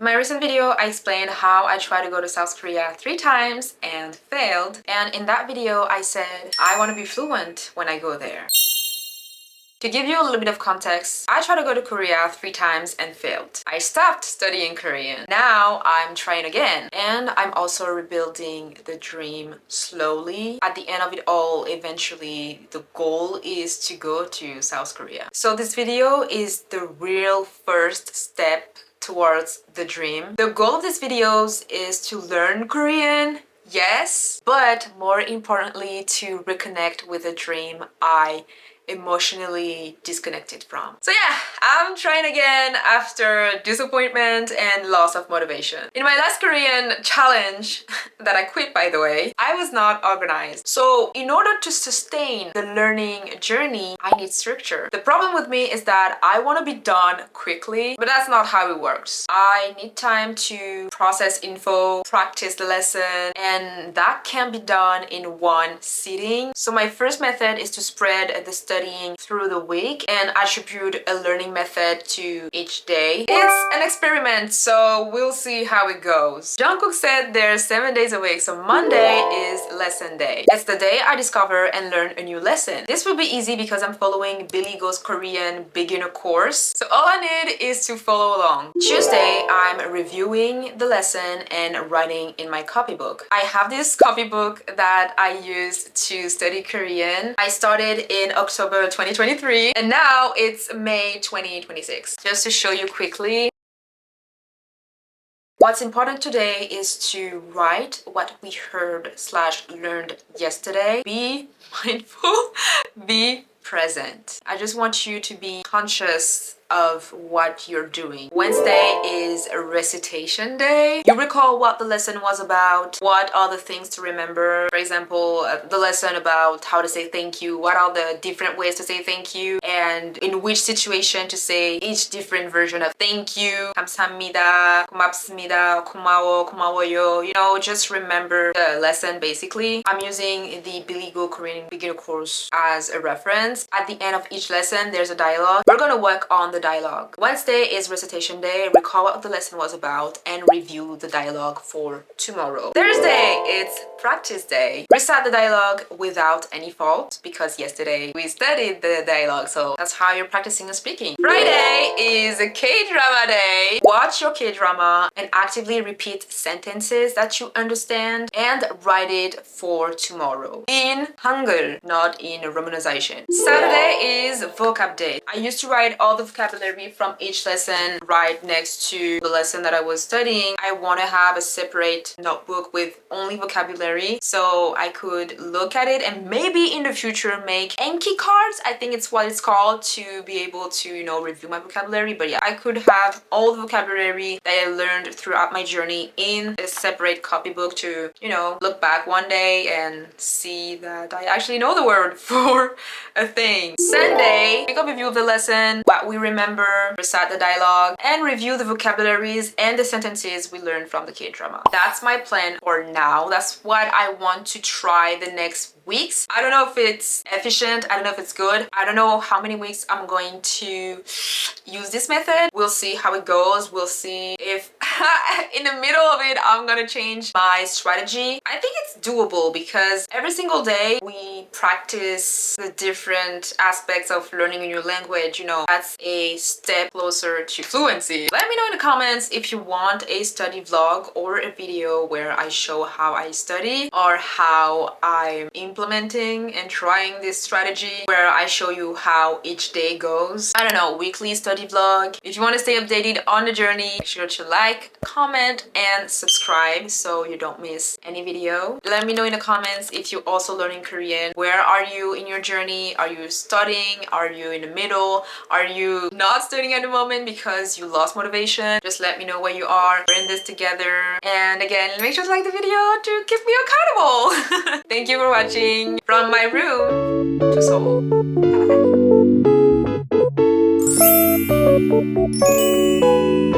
In my recent video, I explained how I tried to go to South Korea 3 times and failed. And in that video, I said I want to be fluent when I go there. To give you a little bit of context, I tried to go to Korea 3 times and failed. I stopped studying Korean. Now I'm trying again. And I'm also rebuilding the dream slowly. At the end of it all, eventually the goal is to go to South Korea. So this video is the real first step towards the dream. The goal of these videos is to learn Korean, yes, but more importantly to reconnect with a dream I emotionally disconnected from. So yeah, I'm trying again after disappointment and loss of motivation. In my last Korean challenge that I quit, by the way, I was not organized. So in order to sustain the learning journey, I need structure. The problem with me is that I want to be done quickly, but that's not how it works. I need time to process info, practice the lesson, and that can be done in one sitting. So my first method is to spread the studying through the week and attribute a learning method to each day. It's an experiment, so we'll see how it goes. Jungkook said there's 7 days a week, so Monday is lesson day. It's the day I discover and learn a new lesson. This will be easy because I'm following Billy Go's Korean beginner course, so all I need is to follow along. Tuesday, I'm reviewing the lesson and writing in my copybook. I have this copybook that I used to study Korean. I started in October 2023 and now it's May 2026. Just to show you quickly, what's important today is to write what we heard/learned yesterday. Be mindful, be present. I just want you to be conscious of what you're doing. Wednesday is a recitation day. You recall what the lesson was about, what are the things to remember. For example, the lesson about how to say thank you, what are the different ways to say thank you, and in which situation to say each different version of thank you, 감사합니다, 고맙습니다, 고마워, 고마워요. You know, just remember the lesson basically. I'm using the Billy Go Korean beginner course as a reference. At the end of each lesson, there's a dialogue. We're gonna work on the dialogue. Wednesday is recitation day. Recall what the lesson was about and review the dialogue for tomorrow. Thursday, it's practice day. Recite the dialogue without any fault because yesterday we studied the dialogue, so that's how you're practicing and speaking. Friday is a K-drama day. Watch your K-drama and actively repeat sentences that you understand and write it for tomorrow in Hangul, not in romanization. Saturday is vocab day. I used to write all the vocabulary from each lesson right next to the lesson that I was studying. I want to have a separate notebook with only vocabulary so I could look at it and maybe in the future make Anki cards. I think it's what it's called, to be able to, you know, review my vocabulary. But yeah, I could have all the vocabulary that I learned throughout my journey in a separate copybook to, you know, look back one day and see that I actually know the word for a thing. Sunday, make a review of the lesson, what we remember, recite the dialogue, and review the vocabularies and the sentences we learned from the K-drama. That's my plan for now. That's what I want to try the next weeks. I don't know if it's efficient, I don't know if it's good, I don't know how many weeks I'm going to use this method. We'll see how it goes. We'll see if in the middle of it I'm gonna change my strategy. I think it's doable because every single day we practice the different aspects of learning a new language. You know, that's a step closer to fluency. Let me know in the comments if you want a study vlog or a video where I show how I study or how I'm implementing and trying this strategy, where I show you how each day goes. I don't know, weekly study vlog. If you want to stay updated on the journey, make sure to like, comment, and subscribe so you don't miss any video. Let me know in the comments if you're also learning Korean. Where are you in your journey? Are you studying? Are you in the middle? Are you not studying at the moment because you lost motivation? Just let me know where you are. We're in this together. And again, make sure to like the video to keep me accountable. Thank you for watching from my room to Seoul. Bye.